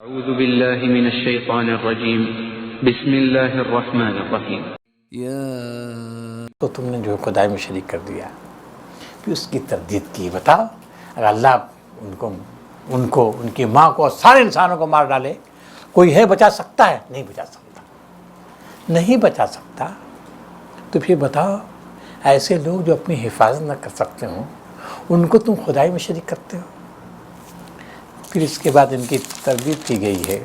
اعوذ باللہ من الشیطان الرجیم بسم اللہ الرحمن الرحیم۔ تو تم نے جو خدائی میں شریک کر دیا پھر اس کی تردید کی۔ بتاؤ اگر اللہ ان کی ماں کو اور سارے انسانوں کو مار ڈالے کوئی ہے بچا سکتا ہے؟ نہیں بچا سکتا، نہیں بچا سکتا۔ تو پھر بتاؤ ایسے لوگ جو اپنی حفاظت نہ کر سکتے ہوں ان کو تم خدائی میں شریک کرتے ہو۔ پھر اس کے بعد ان کی تردید کی گئی ہے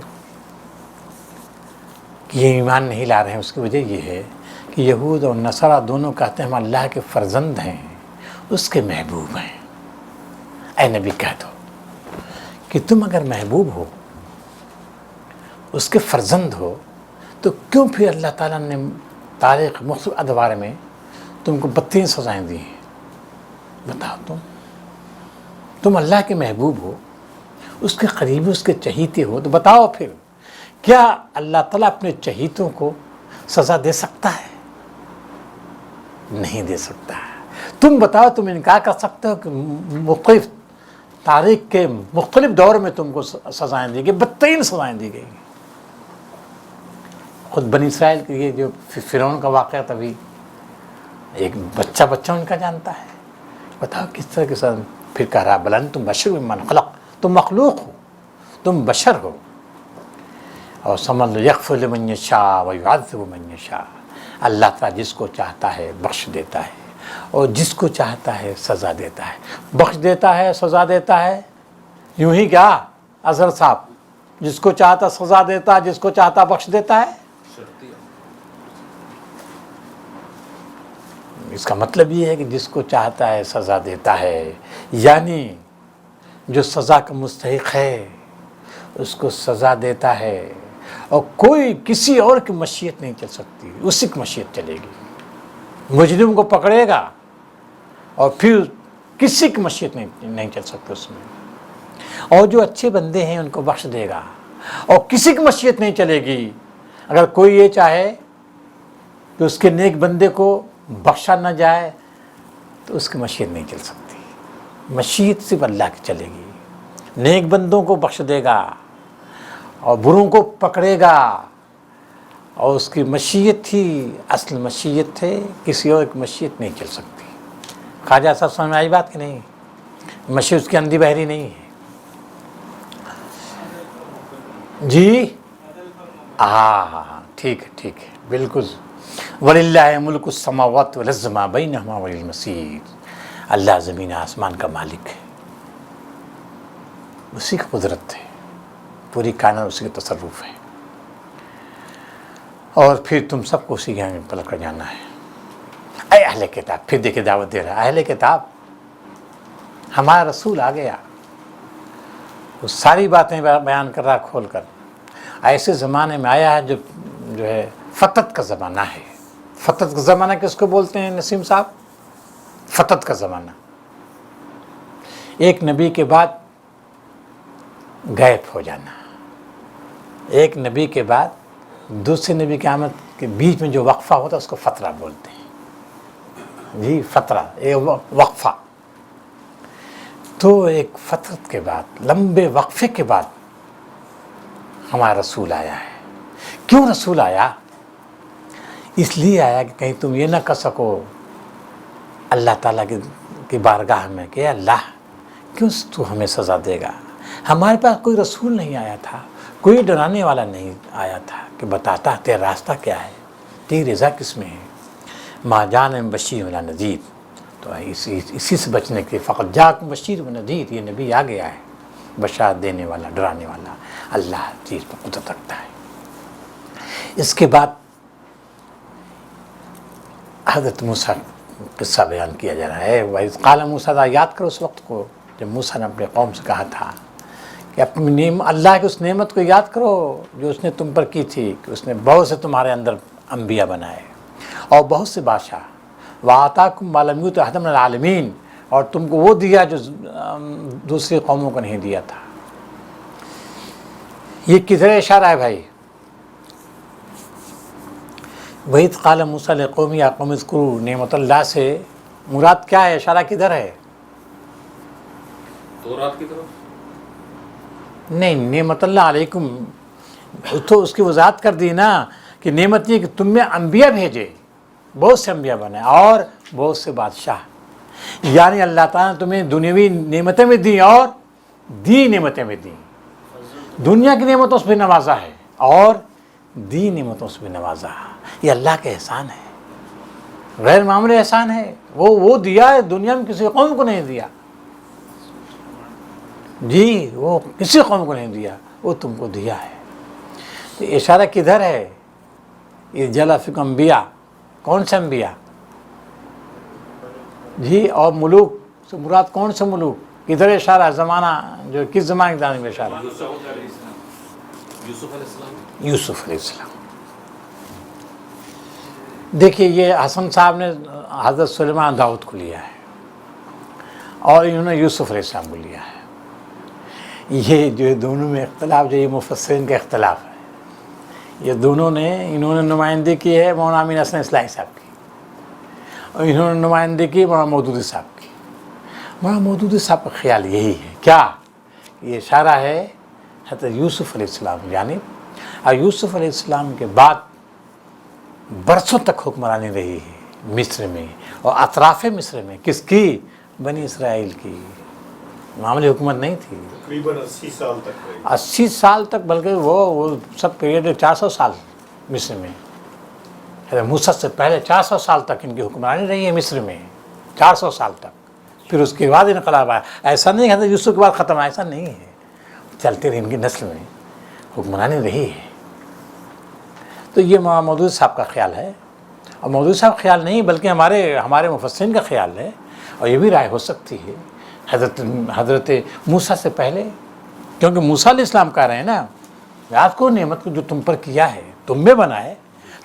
کہ یہ ایمان نہیں لا رہے ہیں۔ اس کی وجہ یہ ہے کہ یہود اور نصارہ دونوں کہتے ہیں ہم اللہ کے فرزند ہیں، اس کے محبوب ہیں۔ اے نبی کہہ دو کہ تم اگر محبوب ہو، اس کے فرزند ہو، تو کیوں پھر اللہ تعالیٰ نے تاریخ مختلف ادوار میں تم کو 32 سزائیں دی ہیں؟ بتاؤ تم اللہ کے محبوب ہو، اس کے قریبی، اس کے چہیتے ہو، تو بتاؤ پھر کیا اللہ تعالیٰ اپنے چہیتوں کو سزا دے سکتا ہے؟ نہیں دے سکتا ہے۔ تم بتاؤ تم انکار کر سکتے ہو کہ مختلف تاریخ کے مختلف دور میں تم کو سزائیں دی گئی، 32 سزائیں دی گئی۔ خود بنی اسرائیل کے یہ جو فرعون کا واقعہ تبھی ایک بچہ ان کا جانتا ہے۔ بتاؤ کس طرح کے ساتھ پھر کہہ رہا بل انتم بشر ممن خلق، تم مخلوق ہو، تم بشر ہو۔ اور سمجھ لو یغفر لمن یشاء ویعذب من یشاء، اللہ تعالیٰ جس کو چاہتا ہے بخش دیتا ہے اور جس کو چاہتا ہے سزا دیتا ہے۔ بخش دیتا ہے، سزا دیتا ہے، یوں ہی کیا اظہر صاحب؟ جس کو چاہتا سزا دیتا ہے، جس کو چاہتا بخش دیتا ہے۔ اس کا مطلب یہ ہے کہ جس کو چاہتا ہے سزا دیتا ہے، یعنی جو سزا کا مستحق ہے اس کو سزا دیتا ہے، اور کوئی کسی اور کی مشیت نہیں چل سکتی، اسی کی مشیت چلے گی۔ مجرم کو پکڑے گا اور پھر کسی کی مشیت نہیں چل سکتی اس میں، اور جو اچھے بندے ہیں ان کو بخش دے گا اور کسی کی مشیت نہیں چلے گی۔ اگر کوئی یہ چاہے کہ اس کے نیک بندے کو بخشا نہ جائے تو اس کی مشیت نہیں چل سکتی، مشیت صرف اللہ کی چلے گی۔ نیک بندوں کو بخش دے گا اور بروں کو پکڑے گا، اور اس کی مشیت ہی اصل مشیت ہے، کسی اور کی مشیت نہیں چل سکتی۔ خواجہ صاحب سمجھ میں آئی بات کہ نہیں؟ مشیت اس کی اندھی بہری نہیں ہے۔ جی ہاں ٹھیک ہے بالکل۔ وَلِلَّهِ مُلْكُ السَّمَاوَاتِ وَالْأَرْضِ مَا بَيْنَهُمَا وَإِلَيْهِ الْمَصِيرُ، اللہ زمین آسمان کا مالک ہے، اسی کی قدرت ہے، پوری کائنات اسی کا تصرف ہے، اور پھر تم سب کو اسی کے آگے پلٹ کر جانا ہے۔ اے اہل کتاب، پھر دیکھے دعوت دے رہا ہے، اہل کتاب ہمارا رسول آ گیا، وہ ساری باتیں بیان کر رہا کھول کر۔ ایسے زمانے میں آیا ہے جو ہے فترت کا زمانہ ہے۔ فترت کا زمانہ کس کو بولتے ہیں نسیم صاحب؟ فترت کا زمانہ، ایک نبی کے بعد غائب ہو جانا، ایک نبی کے بعد دوسرے نبی کی آمد کے بیچ میں جو وقفہ ہوتا ہے اس کو فترہ بولتے ہیں۔ جی فترہ، ایک وقفہ۔ تو ایک فترت کے بعد، لمبے وقفے کے بعد ہمارا رسول آیا ہے۔ کیوں رسول آیا؟ اس لیے آیا کہ کہیں تم یہ نہ کر سکو اللہ تعالیٰ کی بارگاہ میں کہ اللہ کیوں تو ہمیں سزا دے گا؟ ہمارے پاس کوئی رسول نہیں آیا تھا، کوئی ڈرانے والا نہیں آیا تھا کہ بتاتا تیرا راستہ کیا ہے، تیری رضا کس میں ہے۔ ما جان بشیر ولا نذیر، تو اسی سے بچنے کے فقط جاکم بشیر و نذیر، یہ نبی آ گیا ہے بشارت دینے والا، ڈرانے والا۔ اللہ چیز پر قدرت رکھتا ہے۔ اس کے بعد حضرت موسیٰ قصہ بیان کیا جا رہا ہے۔ وَإِذْ قَالَ مُوسَىٰ، یاد کرو اس وقت کو جب موسیٰ نے اپنے قوم سے کہا تھا کہ اپنی اللہ کی اس نعمت کو یاد کرو جو اس نے تم پر کی تھی، کہ اس نے بہت سے تمہارے اندر انبیاء بنائے اور بہت سے بادشاہ۔ وَآتَاكُم مَا لَمْ يُؤْتِ أَحَدًا مِنَ الْعَالَمِينَ، اور تم کو وہ دیا جو دوسری قوموں کو نہیں دیا تھا۔ یہ کدھر اشارہ ہے بھائی؟ وَإِذْ قَالَ مُوسَىٰ لِقَوْمِهِ يَا قَوْمِ اذْكُرُوا نعمت اللہ سے مراد کیا ہے؟ اشارہ کدھر ہے؟ تورات کی طرف، نہیں، نعمت اللہ علیکم تو اس کی وضاحت کر دی نا کہ نعمت یہ کہ تم میں انبیاء بھیجے، بہت سے انبیاء بنے اور بہت سے بادشاہ، یعنی اللہ تعالیٰ نے تمہیں دنیاوی نعمتیں بھی دیں اور دی نعمتیں بھی دیں، دنیا کی نعمتوں سے بھی نوازا ہے اور دی نعمتوں سے بھی نوازا ہے۔ یہ اللہ کے احسان ہے، غیر معمولی احسان ہے۔ وہ دیا ہے، دنیا میں کسی قوم کو نہیں دیا، جی وہ کسی قوم کو نہیں دیا، وہ تم کو دیا ہے۔ تو اشارہ کدھر ہے؟ یہ جلا فیکم انبیاء، کون سے انبیاء؟ جی، اور ملوک سے مراد کون سے ملوک؟ کدھر اشارہ ہے؟ زمانہ جو کس زمانے کے دانے میں اشارہ؟ یوسف علیہ السلام۔ دیکھیے یہ حسن صاحب نے حضرت سلیمان داؤد کو لیا ہے اور انہوں نے یوسف علیہ السلام کو لیا ہے۔ یہ جو دونوں میں اختلاف، جو یہ مفسرین کا اختلاف ہے، یہ دونوں نے، انہوں نے نمائندگی کی ہے مولانا امین حسن اصلاحی صاحب کی اور انہوں نے نمائندگی کی مولانا مودودی صاحب کی۔ مولانا مودودی صاحب کا خیال یہی ہے کیا؟ یہ اشارہ ہے حضرت یوسف علیہ السلام جانب، اور یوسف علیہ السلام کے بعد برسوں تک حکمرانی رہی ہے مصر میں اور اطراف مصر میں، کس کی؟ بنی اسرائیل کی، معمولی حکومت نہیں تھی۔ تقریباً 80 سال تک رہی۔ 80 سال تک، بلکہ وہ سب پیریڈ 400 سال مصر میں، حضرت موسیٰ سے پہلے 400 سال تک ان کی حکمرانی رہی ہے مصر میں، 400 سال تک۔ پھر اس کے بعد انقلاب آیا۔ ایسا نہیں حضرت یوسف کے بعد ختم، ایسا نہیں ہے، چلتے رہے، ان کی نسل میں حکمرانی رہی ہے۔ تو یہ مودودی صاحب کا خیال ہے، اور مودودی صاحب خیال نہیں بلکہ ہمارے مفسرین کا خیال ہے، اور یہ بھی رائے ہو سکتی ہے حضرت موسیٰ سے پہلے، کیونکہ موسیٰ علیہ السلام کہہ رہے ہیں نا، یاد کرو نعمت کو جو تم پر کیا ہے، تم میں بنائے،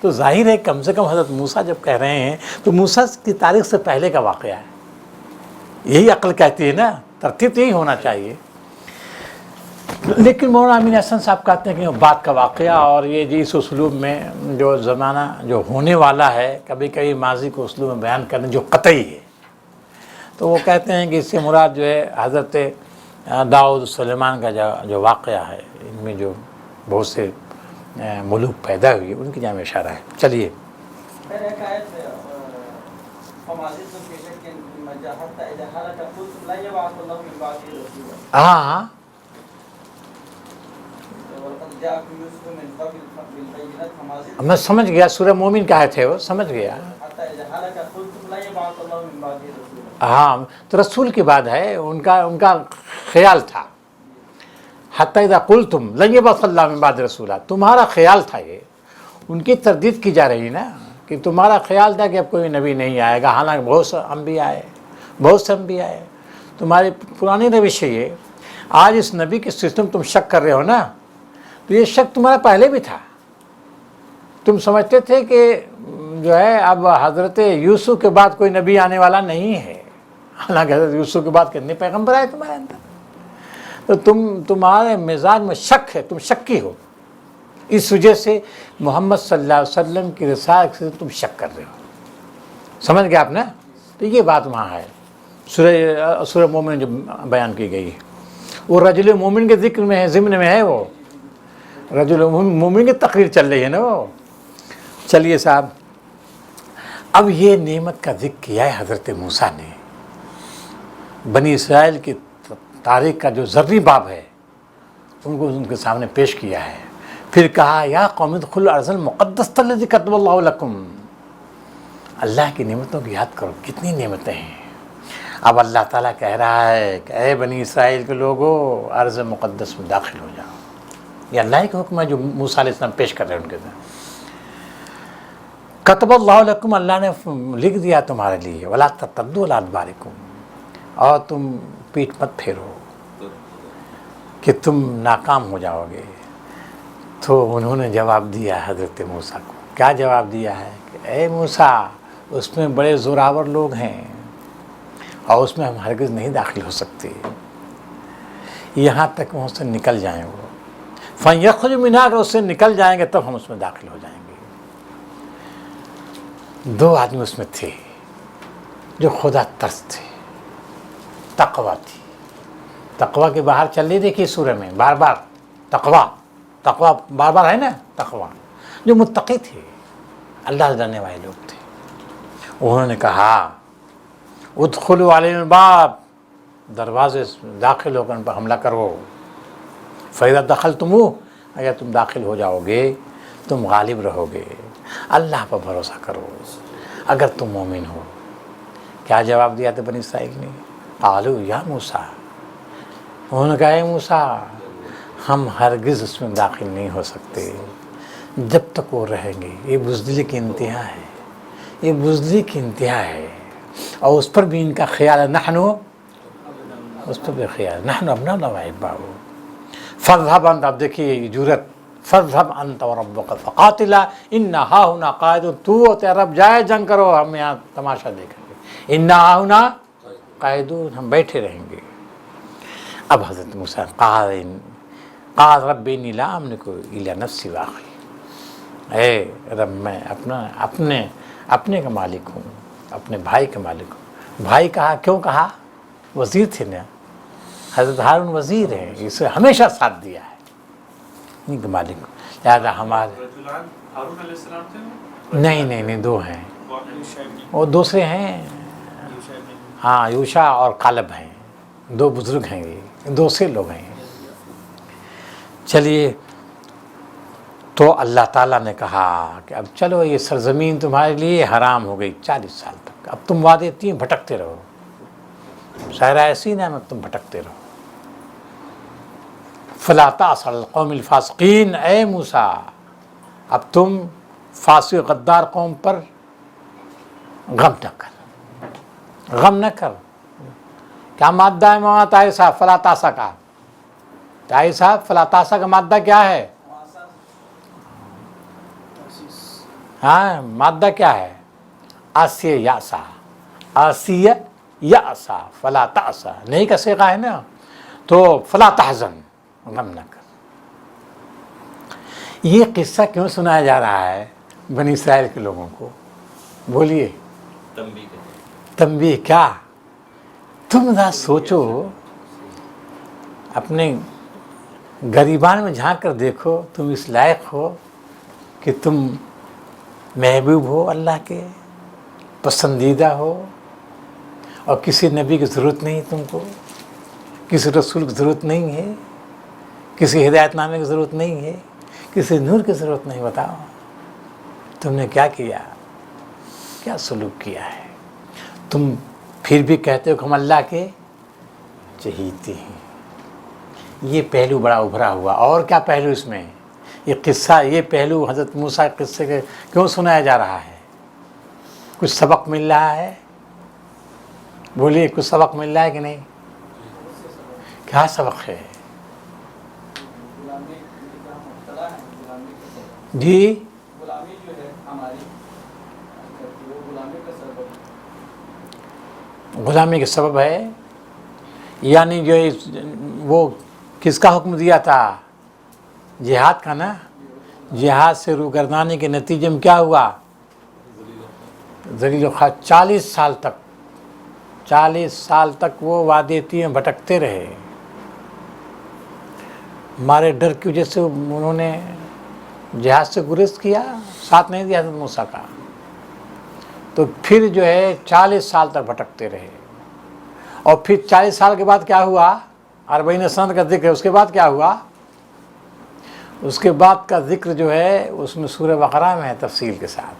تو ظاہر ہے کم سے کم حضرت موسیٰ جب کہہ رہے ہیں تو موسیٰ کی تاریخ سے پہلے کا واقعہ ہے۔ یہی عقل کہتی ہے نا، ترتیب یہی ہونا چاہیے۔ لیکن مولانا امین حسن صاحب کہتے ہیں کہ بات کا واقعہ اور یہ جی اس اسلوب میں جو زمانہ جو ہونے والا ہے، کبھی کبھی ماضی کو اسلوب میں بیان کرنے جو قطعی ہے، تو وہ کہتے ہیں کہ اس سے مراد جو ہے حضرت داؤد سلیمان کا جو واقعہ ہے، ان میں جو بہت سے ملوک پیدا ہوئے ان کی جانب اشارہ ہے۔ چلیے ہاں میں سمجھ گیا، سورہ مومن کا آیت ہے وہ، سمجھ گیا۔ ہاں تو رسول کی بات ہے، ان کا خیال تھا، حتی اذا قلتم لن یبعث اللہ من بعد رسولا، تمہارا خیال تھا، یہ ان کی تردید کی جا رہی ہے نا کہ تمہارا خیال تھا کہ اب کوئی نبی نہیں آئے گا، حالانکہ بہت سے انبیاء آئے، تمہاری پرانی روش ہے یہ۔ آج اس نبی کے سلسلے میں تم شک کر رہے ہو نا، تو یہ شک تمہارا پہلے بھی تھا، تم سمجھتے تھے کہ جو ہے اب حضرت یوسف کے بعد کوئی نبی آنے والا نہیں ہے، حالانکہ حضرت یوسف کے بعد کتنے پیغمبر آئے تمہارے اندر، تو تمہارے مزاج میں شک ہے، تم شکی ہو، اس وجہ سے محمد صلی اللہ علیہ وسلم کی رسالت سے تم شک کر رہے ہو، سمجھ گئے آپ نے؟ تو یہ بات وہاں ہے، سورہ مومن جو بیان کی گئی ہے، وہ رجل مومن کے ذکر میں ہے، ضمن میں ہے، وہ رجل مومن کی تقریر چل رہی ہے نا وہ۔ چلیے صاحب، اب یہ نعمت کا ذکر کیا ہے حضرت موسیٰ نے، بنی اسرائیل کی تاریخ کا جو ذری باب ہے ان کو ان کے سامنے پیش کیا ہے، پھر کہا یا قوم ادخلوا الارض المقدسۃ التي كتب اللہ لکم، اللہ کی نعمتوں کی یاد کرو، کتنی نعمتیں ہیں۔ اب اللہ تعالیٰ کہہ رہا ہے کہ اے بنی اسرائیل کے لوگوں، ارض مقدس میں داخل ہو جاؤ، یہ اللہ کا حکم ہے جو موسیٰ علیہ السلام پیش کر رہے ہیں ان کے سامنے۔ کتب اللہ لکم، اللہ نے لکھ دیا تمہارے لیے، ولا ترتدوا علی ادبارکم، اور تم پیٹھ مت پھیرو کہ تم ناکام ہو جاؤ گے۔ تو انہوں نے جواب دیا حضرت موسیٰ کو، کیا جواب دیا ہے کہ اے موسیٰ، اس میں بڑے زوراور لوگ ہیں اور اس میں ہم ہرگز نہیں داخل ہو سکتے، یہاں تک وہاں سے نکل جائیں وہ، فَيَخْرُجُ مِنْهَا، اگر اس سے نکل جائیں گے تب ہم اس میں داخل ہو جائیں گے۔ دو آدمی اس میں تھے جو خدا ترس تھے، تقویٰ تھی، تقوی کے باہر چل رہی دیکھیے سورہ میں بار بار تقوی تقوی بار بار ہے نا. تقوی جو متقی تھے اللہ سے ڈرنے والے لوگ تھے انہوں نے کہا ادخلوا علیہم الباب دروازے سے داخل ہو کر ان پر حملہ کرو. فَإِذَا دَخَلْتُمُوهُ اگر تم داخل ہو جاؤ گے تم غالب رہو گے. اللہ پر بھروسہ کرو اگر تم مومن ہو. کیا جواب دیا تھا بنی اسرائیل نے؟ قالوا یا موسیٰ انہوں نے کہا اے موسیٰ ہم ہرگز اس میں داخل نہیں ہو سکتے جب تک وہ رہیں گے. یہ بزدلی کی انتہا ہے, یہ بزدلی کی انتہا ہے. اور اس پر بھی ان کا خیال ہے نحنو اس پر بھی خیال نحنو ابناء اللہ واحباؤ. فاذهب انت اب دیکھیے یہ جرت فاذهب انت وربک فقاتلا انا ہاہنا قاعدون. تو اور تیرا رب جائے جنگ کرو ہم یہاں تماشا دیکھیں گے. انا ہاہنا قاعدون ہم بیٹھے رہیں گے. اب حضرت موسیٰ قال رب انی لا املک الا نفسی واخی اے رب میں اپنے کا مالک ہوں اپنے بھائی کا مالک ہوں. بھائی کہا کیوں کہا؟ وزیر تھے نا حضرت ہارون وزیر ہیں اسے ہمیشہ ساتھ دیا ہے ان کے مالک ہوں. لہٰذا ہمارے ہارون علیہ السلام تھے نہیں دو ہیں وہ دوسرے ہیں. ہاں یوشع اور کالب ہیں دو بزرگ ہیں یہ دوسرے لوگ ہیں. چلیے تو اللہ تعالیٰ نے کہا کہ اب چلو یہ سرزمین تمہارے لیے حرام ہو گئی 40 سال تک. اب تم وادی تین بھٹکتے رہو صحرائے سینا میں تم بھٹکتے رہو. فلا تأس علی القوم الفاسقین اے موسیٰ اب تم فاسق غدار قوم پر غم نہ کر. کیا مادہ ہے مولانا طاہر صاحب فلا تاسا کا؟ طاہر صاحب فلا تاسا کا مادہ کیا ہے؟ ہاں مادہ کیا ہے؟ آسیہ یاسا آسیہ یاسا فلا تاسا نہیں کا صیغہ ہے نا تو فلا تحزن غم نہ کر. یہ قصہ کیوں سنایا جا رہا ہے بنی اسرائیل کے لوگوں کو؟ بولیے. تنبیہ کیا؟ تم ذرا سوچو اپنے غریبان میں جھانک کر دیکھو تم اس لائق ہو کہ تم محبوب ہو اللہ کے پسندیدہ ہو اور کسی نبی کی ضرورت نہیں تم کو کسی رسول کی ضرورت نہیں ہے کسی ہدایت نامے کی ضرورت نہیں ہے کسی نور کی ضرورت نہیں. بتاؤ تم نے کیا کیا کیا سلوک کیا ہے؟ تم پھر بھی کہتے ہو کہ ہم اللہ کے چہیتے ہیں. یہ پہلو بڑا ابھرا ہوا. اور کیا پہلو اس میں؟ یہ قصہ یہ پہلو حضرت موسیٰ کے قصے کے کیوں سنایا جا رہا ہے؟ کچھ سبق مل رہا ہے؟ بولیے کچھ سبق مل رہا ہے کہ نہیں؟ کیا سبق ہے؟ جی غلامی کا سبب ہے. یعنی جو وہ کس کا حکم دیا تھا؟ جہاد کا نا. جہاد سے روگردانی کے نتیجے میں کیا ہوا؟ ذلیل و خوار 40 سال تک وہ وادی تین میں بھٹکتے رہے. ہمارے ڈر کی وجہ سے انہوں نے جہاد سے گریز کیا ساتھ نہیں دیا حضرت موسیٰ کا. تو پھر جو ہے 40 سال تک بھٹکتے رہے. اور پھر 40 سال کے بعد کیا ہوا؟ 40 سنت کا ذکر ہے. اس کے بعد کیا ہوا؟ اس کے بعد کا ذکر جو ہے اس میں سورہ بقرہ میں ہے تفصیل کے ساتھ.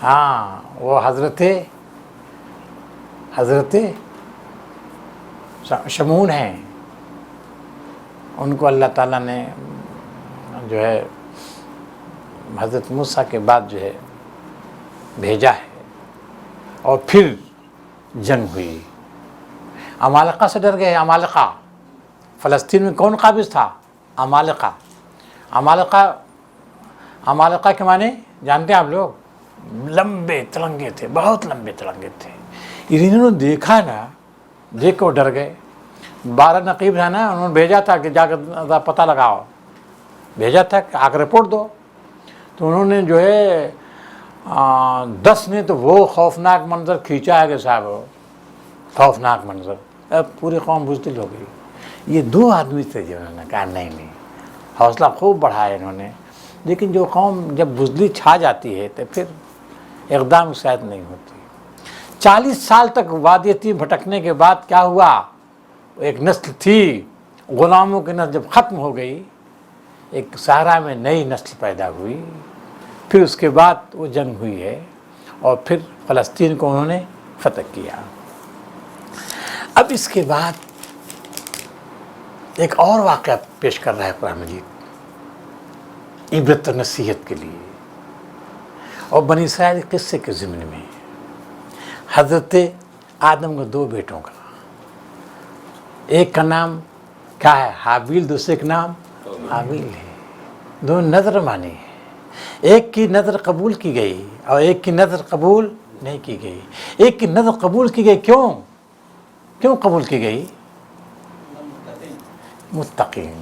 ہاں وہ حضرت شمعون ہیں ان کو اللہ تعالیٰ نے جو ہے حضرت موسیٰ کے بعد جو ہے بھیجا ہے. اور پھر جنگ ہوئی. عمالقہ سے ڈر گئے. عمالقہ فلسطین میں کون قابض تھا؟ عمالقہ. عمالقہ کے معنی جانتے ہیں آپ لوگ؟ لمبے تلنگے تھے بہت لمبے تلنگے تھے. انہوں نے دیکھا نا دیکھ کے وہ ڈر گئے. 12 نقیب تھا نا انہوں نے بھیجا تھا کہ جا کر پتہ لگاؤ. بھیجا تھا کہ آ کر رپورٹ دو. تو انہوں نے جو ہے 10 نے تو وہ خوفناک منظر کھینچا ہے کہ صاحب خوفناک منظر. پوری قوم بزدل ہو گئی. یہ 2 آدمی تھے جنہوں نے کہا نہیں حوصلہ خوب بڑھایا انہوں نے. لیکن جو قوم جب بزدلی چھا جاتی ہے تو پھر اقدام شاید نہیں ہوتی. 40 سال تک وادی یتیم بھٹکنے کے بعد کیا ہوا؟ ایک نسل تھی غلاموں کی نسل جب ختم ہو گئی، ایک صحرا میں نئی نسل پیدا ہوئی. پھر اس کے بعد وہ جنگ ہوئی ہے اور پھر فلسطین کو انہوں نے فتح کیا. اب اس کے بعد ایک اور واقعہ پیش کر رہا ہے قرآن مجید عبرت و نصیحت کے لیے. اور بنی اسرائیل قصے کے ضمن میں حضرت آدم کے 2 بیٹوں کا، ایک کا نام کیا ہے؟ حابیل، دوسرے کا نام حابیل ہے. 2 نظر مانی ہے. ایک کی نظر قبول کی گئی اور ایک کی نظر قبول نہیں کی گئی. ایک کی نظر قبول کی گئی، کیوں قبول کی گئی؟ متقین.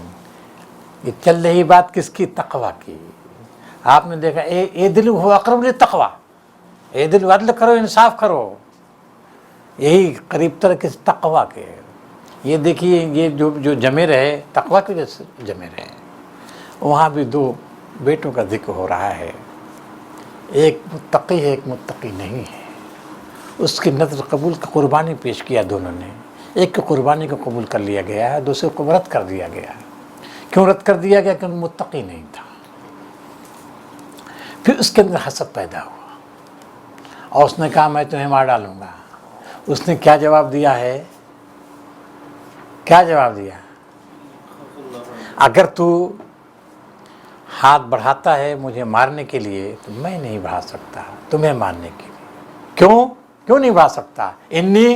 یہ چل رہی بات کس کی؟ تقوی کی. آپ نے دیکھا اے دل ہو اقرب للتقوی، اے دل عدل کرو، انصاف کرو، یہی قریب تر کس تقوی کے. یہ دیکھیے یہ جو جمے رہے تقوی کی وجہ سے جمے رہے. وہاں بھی 2 بیٹوں کا ذکر ہو رہا ہے. ایک متقی ہے، ایک متقی نہیں ہے. اس کی نظر قبول کی قربانی پیش کیا دونوں نے. ایک کی قربانی کو قبول کر لیا گیا ہے، دوسرے کو رد کر دیا گیا. کیوں رد کر دیا گیا؟ کیونکہ متقی نہیں تھا. پھر اس کے اندر حسد پیدا ہوا اور اس نے کہا میں تمہیں مار ڈالوں گا. اس نے کیا جواب دیا ہے؟ کیا جواب دیا؟ اگر تو ہاتھ بڑھاتا ہے مجھے مارنے کے لیے تو میں نہیں بڑھا سکتا تمہیں مارنے کے لیے. کیوں نہیں بڑھا سکتا؟ انی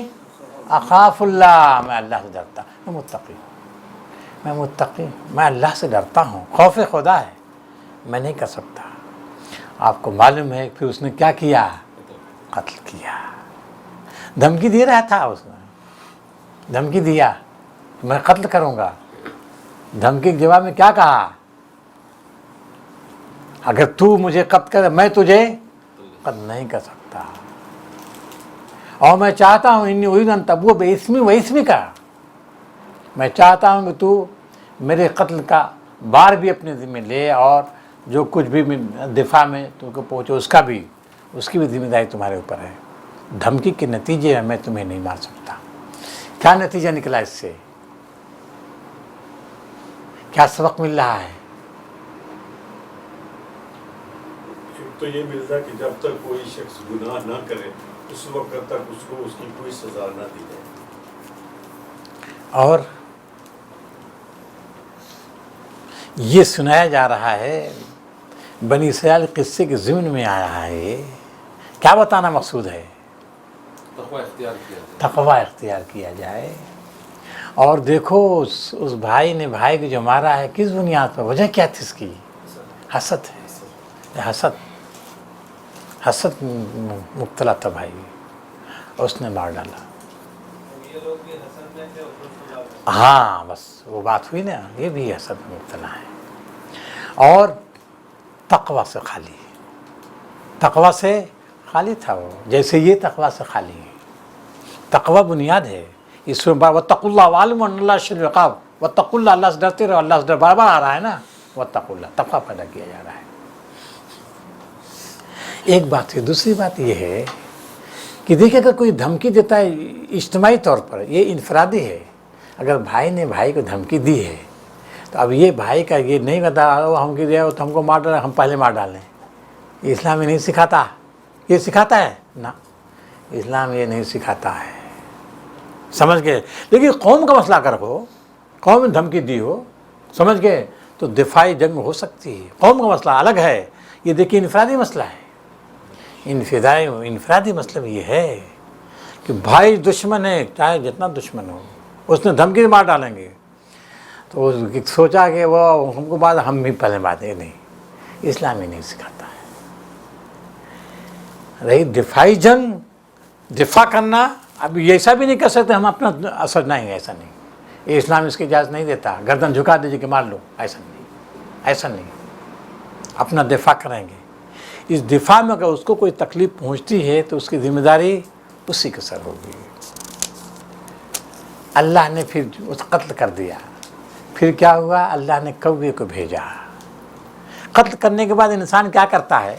اخاف اللہ، میں اللہ سے ڈرتا. میں متقی، میں اللہ سے ڈرتا ہوں. خوف خدا ہے، میں نہیں کر سکتا. آپ کو معلوم ہے پھر اس نے کیا کیا؟ قتل کیا. دھمکی دے رہا تھا، اس نے دھمکی دیا میں قتل کروں گا. دھمکی کے جواب میں کیا کہا؟ اگر تو مجھے قتل کرے میں تجھے قتل نہیں کر سکتا. اور میں چاہتا ہوں انی اريد ان تبوء باسمی و اسمک، میں چاہتا ہوں کہ تو میرے قتل کا بار بھی اپنے ذمہ لے اور جو کچھ بھی دفاع میں تم کو پہنچے اس کی بھی ذمہ داری تمہارے اوپر ہے. دھمکی کے نتیجے میں تمہیں نہیں مار سکتا. کیا نتیجہ نکلا اس سے؟ کیا سبق مل رہا ہے؟ تو یہ ملتا کہ جب تک کوئی شخص گناہ نہ کرے اس وقت تک اس کو اس کی کوئی سزا نہ دی جائے. اور یہ سنایا جا رہا ہے بنی اسرائیل قصے کے ضمن میں آ رہا ہے. کیا بتانا مقصود ہے؟ تقوی اختیار کیا جائے. اور دیکھو اس بھائی نے بھائی کو جو مارا ہے کس بنیاد پر؟ وجہ کیا تھی اس کی؟ حسد ہے. حسد مبتلا تھا بھائی اور اس نے مار ڈالا. ہاں بس وہ بات ہوئی نا، یہ بھی حسد میں مبتلا ہے. اور تقوی سے خالی، تقوی سے خالی تھا وہ، جیسے یہ تقوی سے خالی ہے. تقوی بنیاد ہے. اس میں واتقوا اللہ واعلموا ان اللہ شدید العقاب. واتقوا اللہ، اللہ سے ڈرتے رہو. اللہ سے ڈر بار بار آ رہا ہے نا. واتقوا اللہ، تقوی پیدا کیا جا رہا ہے. ایک بات ہے. دوسری بات یہ ہے کہ دیکھیں اگر کوئی دھمکی دیتا ہے اجتماعی طور پر، یہ انفرادی ہے. اگر بھائی نے بھائی کو دھمکی دی ہے تو اب یہ بھائی کا یہ نہیں بتا ہم کی دیا تو ہم کو مار ڈالیں، ہم پہلے مار ڈالیں. یہ اسلام یہ نہیں سکھاتا. یہ سکھاتا ہے نا، اسلام یہ نہیں سکھاتا ہے. سمجھ گئے؟ لیکن قوم کا مسئلہ اگر ہو، قوم نے دھمکی دی ہو، سمجھ گئے، تو دفاعی جنگ ہو سکتی ہے. قوم کا مسئلہ الگ ہے. یہ دیکھیے انفرادی مسئلہ ہے. انفرادی مطلب یہ ہے کہ بھائی دشمن ہے، چاہے جتنا دشمن ہو، اس نے دھمکی مار ڈالیں گے تو سوچا کہ وہ ہم کو بعد ہم بھی پہلے باتیں نہیں. اسلام ہی نہیں سکھاتا ہے. رہی دفاعی جنگ، دفاع کرنا، اب ایسا بھی نہیں کر سکتے ہم اپنا اثر نہیں، ایسا نہیں. یہ اسلام اس کی اجازت نہیں دیتا. گردن جھکا دیجیے کہ مار لو، ایسا نہیں، ایسا نہیں. اپنا دفاع کریں گے. اس دفاع میں اگر اس کو کوئی تکلیف پہنچتی ہے تو اس کی ذمہ داری اسی کے سر ہوگی. اللہ نے پھر اس قتل کر دیا. پھر کیا ہوا؟ اللہ نے کوے کو بھیجا. قتل کرنے کے بعد انسان کیا کرتا ہے؟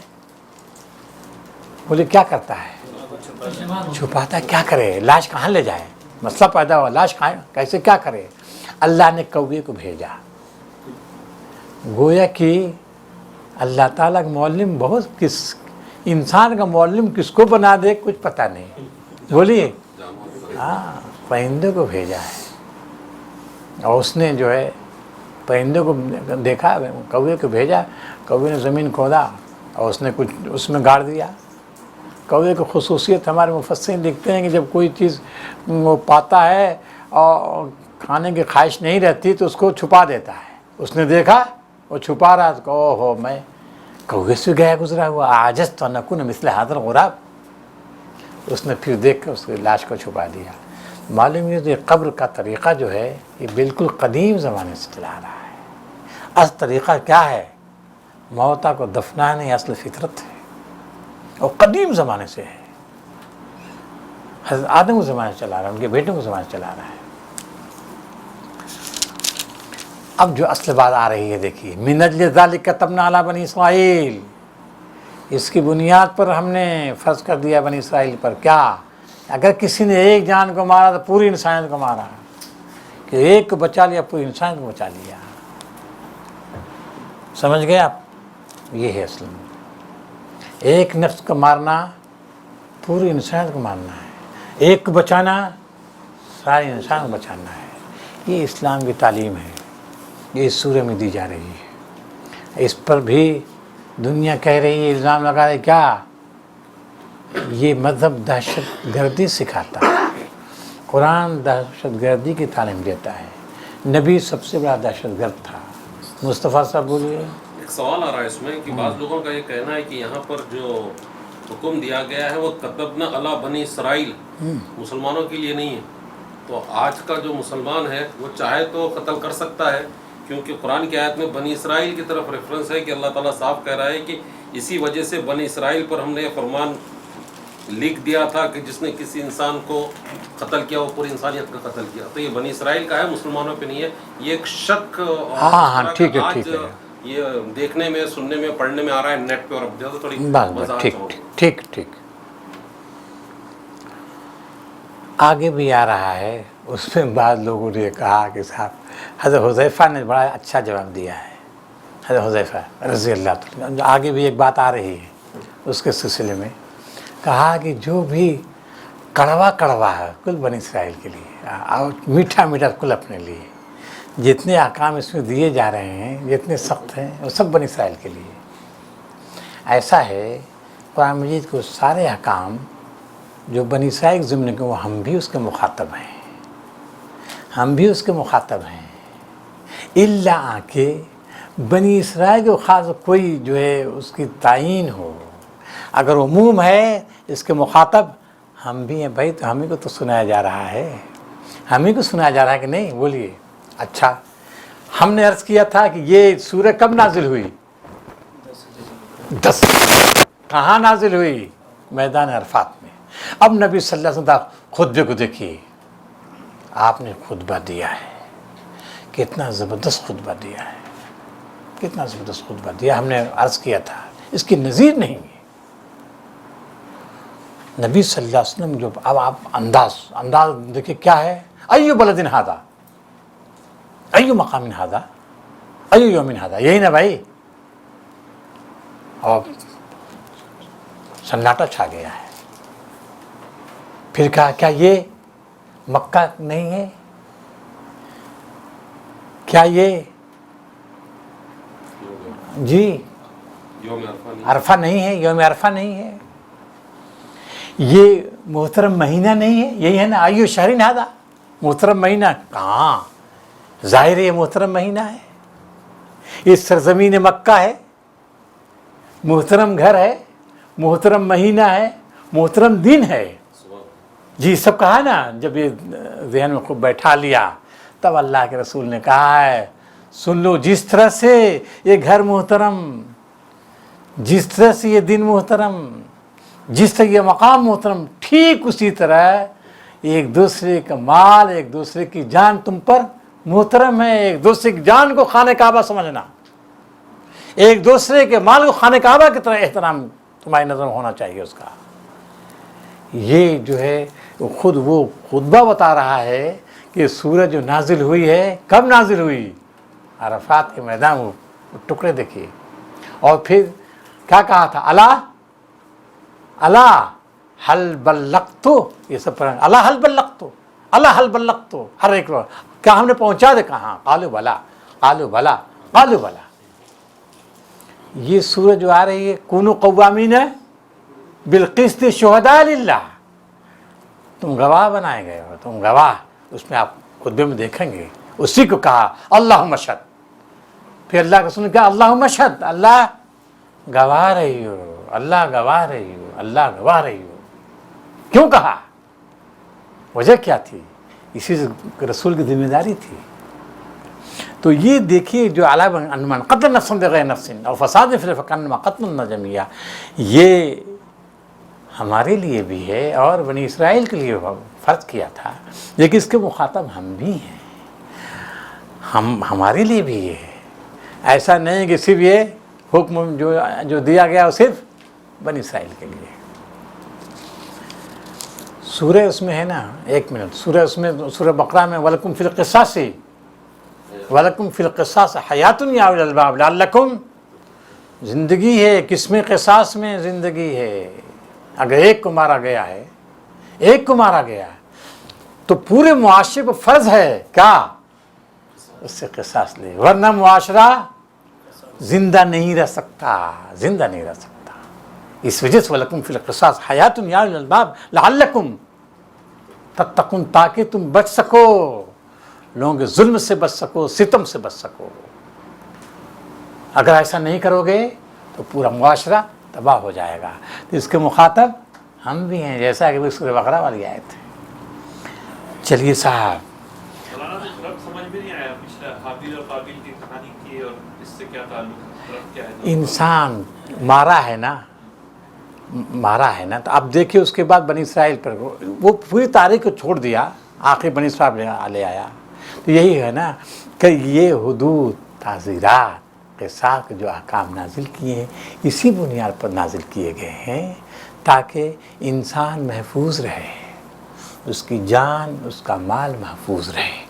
بولے کیا کرتا ہے؟ چھپاتا ہے. کیا کرے؟ لاش کہاں لے جائے؟ مسئلہ پیدا ہوا، لاش کہاں کیسے کیا کرے؟ اللہ نے کوے کو بھیجا. گویا کہ اللہ تعالیٰ کا معلم بہت انسان کا معلم کس کو بنا دے کچھ پتہ نہیں. بولیے ہاں، پرندوں کو بھیجا ہے. اور اس نے جو ہے پرندوں کو دیکھا، کوے کو بھیجا. کوے نے زمین کھودا اور اس نے کچھ اس میں گاڑ دیا. کوے کی خصوصیت ہمارے مفسرین لکھتے ہیں کہ جب کوئی چیز وہ پاتا ہے اور کھانے کی خواہش نہیں رہتی تو اس کو چھپا دیتا ہے. اس نے دیکھا وہ چھپا رہا تو او ہو میں کوے سے گیا گزرا ہوا عاجز تو نکون مثل هذا الغراب. اس نے پھر دیکھ کر اس کی لاش کو چھپا دیا. معلوم ہے یہ قبر کا طریقہ جو ہے یہ بالکل قدیم زمانے سے چلا رہا ہے. اصل طریقہ کیا ہے؟ موتا کو دفنانا یہ اصل فطرت ہے اور قدیم زمانے سے ہے. حضرت آدم کو زمانے سے چلا رہا ہے، ان کے بیٹوں کو زمانے سے چلا رہا ہے. اب جو اصل بات آ رہی ہے دیکھیے، من اجل ذالک کتبنا علی بنی اسرائیل، اس کی بنیاد پر ہم نے فرض کر دیا بنی اسرائیل پر. کیا؟ اگر کسی نے ایک جان کو مارا تو پوری انسانیت کو مارا، کہ ایک کو بچا لیا پوری انسانیت کو بچا لیا. سمجھ گئے آپ؟ یہ ہے اصل میں ایک نفس کو مارنا پوری انسانیت کو مارنا ہے، ایک کو بچانا سارے انسان کو بچانا ہے. یہ اسلام کی تعلیم ہے، یہ اس سورہ میں دی جا رہی ہے. اس پر بھی دنیا کہہ رہی ہے، الزام لگا رہے کیا یہ مذہب دہشت گردی سکھاتا ہے. قرآن دہشت گردی کی تعلیم دیتا ہے. نبی سب سے بڑا دہشت گرد تھا. مصطفیٰ صاحب بولیے. ایک سوال آ رہا ہے اس میں کہ بعض لوگوں کا یہ کہنا ہے کہ یہاں پر جو حکم دیا گیا ہے وہ کتبنا علی بنی اسرائیل مسلمانوں کے لیے نہیں ہے. تو آج کا جو مسلمان ہے وہ چاہے تو قتل کر سکتا ہے، کیونکہ قرآن کی آیت میں بنی اسرائیل کی طرف ریفرنس ہے کہ اللہ تعالیٰ صاف کہہ رہا ہے کہ اسی وجہ سے بنی اسرائیل پر ہم نے یہ فرمان لکھ دیا تھا کہ جس نے کسی انسان کو قتل کیا وہ پوری انسانیت کا قتل کیا. تو یہ بنی اسرائیل کا ہے، مسلمانوں پہ نہیں ہے. یہ ایک شک ہاں ٹھیک ہے آج ٹھیک ہے. یہ دیکھنے میں سننے میں پڑھنے میں آ رہا ہے نیٹ پہ، اور اب تھوڑی بس ٹھیک ٹھیک ٹھیک. آگے بھی آ رہا ہے. اس میں بعض لوگوں نے کہا کہ صاحب حضرت حذیفہ نے بڑا اچھا جواب دیا ہے. حضرت حذیفہ رضی اللہ تعالیٰ. آگے بھی ایک بات آ رہی ہے اس کے سلسلے میں. کہا کہ جو بھی کڑوا ہے کل بنی اسرائیل کے لیے اور میٹھا میٹھا کل اپنے لیے. جتنے احکام اس میں دیے جا رہے ہیں جتنے سخت ہیں وہ سب بنی اسرائیل کے لیے. ایسا ہے قرآن مجید کو سارے احکام جو بنی اسرائیل کے ضمن کے وہ ہم بھی اس کے مخاطب ہیں، ہم بھی اس کے مخاطب ہیں. الا کہ بنی اسرائیل کو خاص کوئی جو ہے اس کی تعین ہو. اگر عموم ہے اس کے مخاطب ہم بھی ہیں بھائی، تو ہمیں کو تو سنایا جا رہا ہے، ہمیں کو سنایا جا رہا ہے کہ نہیں؟ بولیے. اچھا، ہم نے عرض کیا تھا کہ یہ سورہ کب نازل ہوئی؟ 10. کہاں نازل ہوئی؟ میدان عرفات میں. اب نبی صلی اللہ علیہ وسلم خطبے کو دیکھیے، آپ نے خطبہ دیا ہے، کتنا زبردست خطبہ دیا ہے، کتنا زبردست خطبہ دیا. ہم نے عرض کیا تھا اس کی نظیر نہیں ہے. نبی صلی اللہ علیہ وسلم جو اب آپ انداز دیکھیے کیا ہے. ایو بلدن ہادا، ایو مقام ہادا، ایو یوم ہادا، یہی نا بھائی. اور سناٹا چھا گیا ہے. پھر کہا کیا یہ مکہ نہیں ہے؟ کیا یہ جی عرفہ نہیں ہے؟ یوم عرفہ نہیں ہے؟ یہ محترم مہینہ نہیں ہے؟ یہی ہے نا ایو شہرین ہادا. محترم مہینہ کہاں؟ ظاہر یہ محترم مہینہ ہے، یہ سرزمین مکہ ہے، محترم گھر ہے، محترم مہینہ ہے، محترم دن ہے. جی سب کہا نا. جب یہ ذہن میں خوب بیٹھا لیا تب اللہ کے رسول نے کہا ہے سن لو، جس طرح سے یہ گھر محترم، جس طرح سے یہ دن محترم، جس طرح یہ مقام محترم، ٹھیک اسی طرح ایک دوسرے کا مال، ایک دوسرے کی جان تم پر محترم ہے. ایک دوسرے کی جان کو خانہ کعبہ سمجھنا، ایک دوسرے کے مال کو خانہ کعبہ کی طرح احترام تمہاری نظر میں ہونا چاہیے اس کا. یہ جو ہے خود وہ خطبہ بتا رہا ہے کہ سورج جو نازل ہوئی ہے، کب نازل ہوئی؟ عرفات کے میدان، وہ ٹکڑے دیکھیے. اور پھر کیا کہا تھا؟ اللہ حل بلغتو، یہ سب پڑھیں، اللہ حل بلغتو، اللہ حل بلغتو، ہر ایک لوگ کیا ہم نے پہنچا دے؟ کہاں؟ قالوا بلا، قالوا بلا، قالوا بلا. یہ سورج جو آ رہی ہے، کونوا قوامین بالقسط شہداء للہ، تم گواہ بنائے گئے ہو، تم گواہ. اس میں آپ خطبے میں دیکھیں گے اسی کو کہا اللہم اشہد. پھر اللہ کا سن کہا اللہم اشہد، اللہ گواہ رہی ہو، اللہ گواہ رہی ہو، اللہ گواہ رہی ہو. کیوں کہا؟ وجہ کیا تھی؟ اسی سے رسول کی ذمہ داری تھی. تو یہ دیکھیے جو اعلیٰ عنوان قتل نفس بغیر نفس اور فساد فی الارض فکانما قتل الناس جمیعا، یہ ہمارے لیے بھی ہے اور بنی اسرائیل کے لیے فرض کیا تھا، لیکن اس کے مخاطب ہم بھی ہیں، ہمارے لیے بھی یہ ہے. ایسا نہیں کہ صرف یہ حکم جو دیا گیا وہ صرف بنی اسرائیل کے لیے. سورہ اس میں ہے نا، ایک منٹ، سورہ اس میں سورہ بقرہ میں وَلَكُمْ فِي الْقِصَاصِ وَلَكُمْ فِي الْقِصَاصِ حَيَاتٌ يَا أُولِي الْأَلْبَابِ لَعَلَّكُمْ، زندگی ہے، کس میں؟ قصاص میں زندگی ہے. اگر ایک کو مارا گیا ہے، ایک کو مارا گیا ہے تو پورے معاشرے پر فرض ہے کیا؟ اس سے قصاص لے، ورنہ معاشرہ زندہ نہیں رہ سکتا، زندہ نہیں رہ سکتا. اس وجہ سے وَلَكُمْ فِي الْقِصَاصِ حَيَاتٌ يَا أُولِي الْأَلْبَابِ لَعَلَّكُمْ تَتَّقُونَ، تاکہ تم بچ سکو، لوگوں کے ظلم سے بچ سکو، ستم سے بچ سکو. اگر ایسا نہیں کرو گے تو پورا معاشرہ تباہ ہو جائے گا. تو اس کے مخاطب ہم بھی ہیں، جیسا کہ سورہ بقرہ والی آیت ہے. چلیے صاحب، مولانا تو رب سمجھ میں نہیں آیا پچھلا حابیل اور قابیل کی کہانی کی اور اس سے کیا تعلق، رب کیا ہے؟ انسان مارا ہے نا، تو اب دیکھیے اس کے بعد بنی اسرائیل پر وہ پوری تاریخ کو چھوڑ دیا، آخر بنی اسرائیل لے آیا. تو یہی ہے نا کہ یہ حدود، تعزیرات، قصاص کے جو احکام نازل کیے ہیں اسی بنیاد پر نازل کیے گئے ہیں تاکہ انسان محفوظ رہے، اس کی جان، اس کا مال محفوظ رہے.